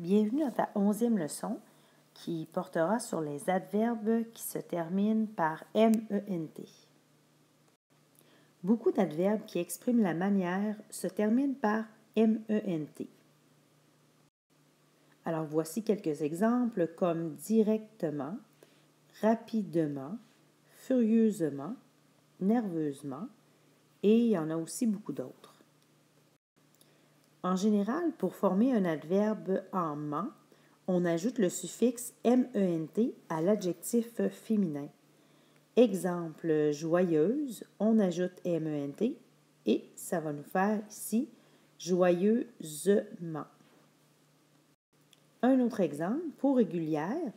Bienvenue à ta 11e leçon qui portera sur les adverbes qui se terminent par MENT. Beaucoup d'adverbes qui expriment la manière se terminent par MENT. Alors voici quelques exemples comme directement, rapidement, furieusement, nerveusement et il y en a aussi beaucoup d'autres. En général, pour former un adverbe en ment, on ajoute le suffixe MENT à l'adjectif féminin. Exemple, joyeuse, on ajoute MENT et ça va nous faire ici joyeusement. Un autre exemple, pour régulière,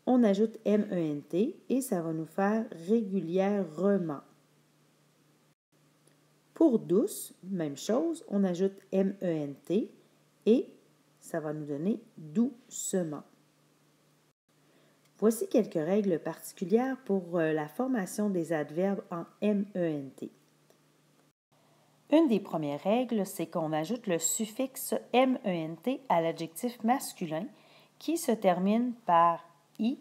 on ajoute MENT et ça va nous faire régulièrement. Pour douce, même chose, on ajoute MENT et ça va nous donner doucement. Voici quelques règles particulières pour la formation des adverbes en MENT. Une des premières règles, c'est qu'on ajoute le suffixe MENT à l'adjectif masculin qui se termine par I,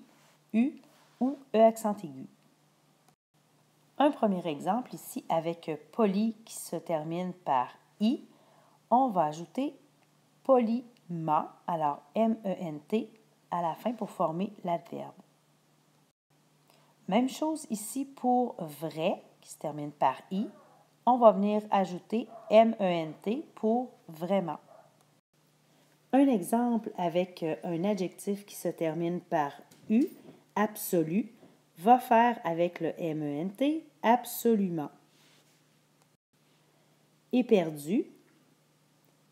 U ou E accent aigu. Un premier exemple ici avec poli qui se termine par I, on va ajouter poliment, alors MENT à la fin pour former l'adverbe. Même chose ici pour vrai qui se termine par I, on va venir ajouter MENT pour vraiment. Un exemple avec un adjectif qui se termine par U, absolu, va faire avec le MENT absolument. Éperdu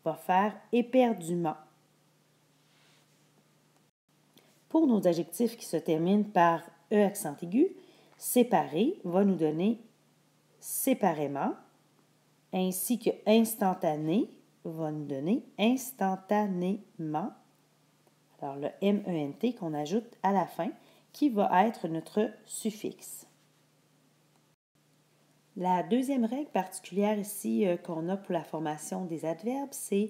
va faire éperdument. Pour nos adjectifs qui se terminent par E accent aigu, séparé va nous donner séparément, ainsi que instantané va nous donner instantanément. Alors le MENT qu'on ajoute à la fin, qui va être notre suffixe. La deuxième règle particulière ici qu'on a pour la formation des adverbes, c'est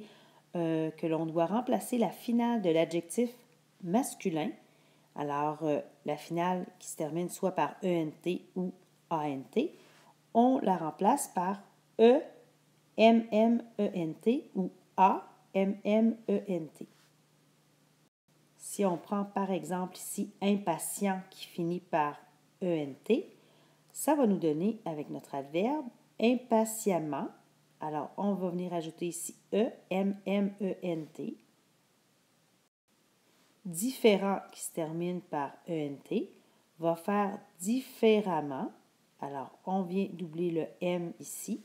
que l'on doit remplacer la finale de l'adjectif masculin. Alors, la finale qui se termine soit par ENT ou ANT, on la remplace par E, MMENT ou A, MMENT. Si on prend par exemple ici impatient qui finit par ENT, ça va nous donner avec notre adverbe impatiemment. Alors, on va venir ajouter ici E, MMENT. Différent qui se termine par ENT va faire différemment. Alors, on vient doubler le M ici.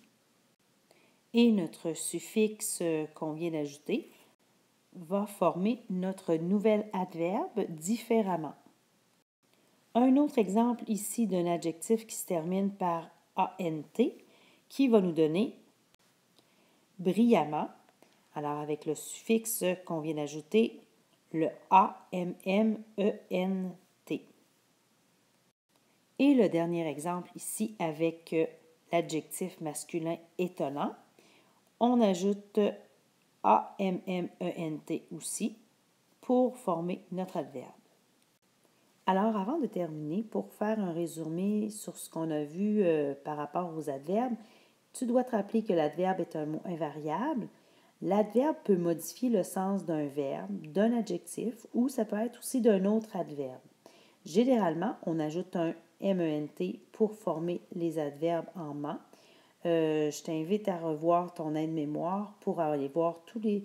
Et notre suffixe qu'on vient d'ajouter va former notre nouvel adverbe différemment. Un autre exemple ici d'un adjectif qui se termine par ANT qui va nous donner brillamment. Alors, avec le suffixe qu'on vient d'ajouter, le AMMENT. Et le dernier exemple ici avec l'adjectif masculin étonnant, on ajoute AMMENT aussi pour former notre adverbe. Alors, avant de terminer, pour faire un résumé sur ce qu'on a vu par rapport aux adverbes, tu dois te rappeler que l'adverbe est un mot invariable. L'adverbe peut modifier le sens d'un verbe, d'un adjectif ou ça peut être aussi d'un autre adverbe. Généralement, on ajoute un MENT pour former les adverbes en ment. Je t'invite à revoir ton aide-mémoire pour aller voir tous les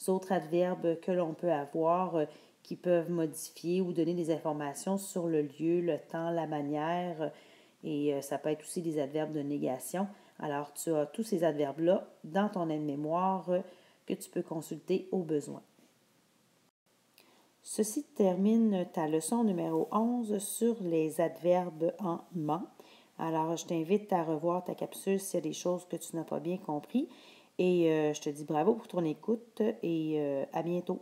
autres adverbes que l'on peut avoir qui peuvent modifier ou donner des informations sur le lieu, le temps, la manière et ça peut être aussi des adverbes de négation. Alors, tu as tous ces adverbes-là dans ton aide-mémoire que tu peux consulter au besoin. Ceci termine ta leçon numéro 11 sur les adverbes en ment. Alors, je t'invite à revoir ta capsule s'il y a des choses que tu n'as pas bien compris. Et je te dis bravo pour ton écoute et à bientôt.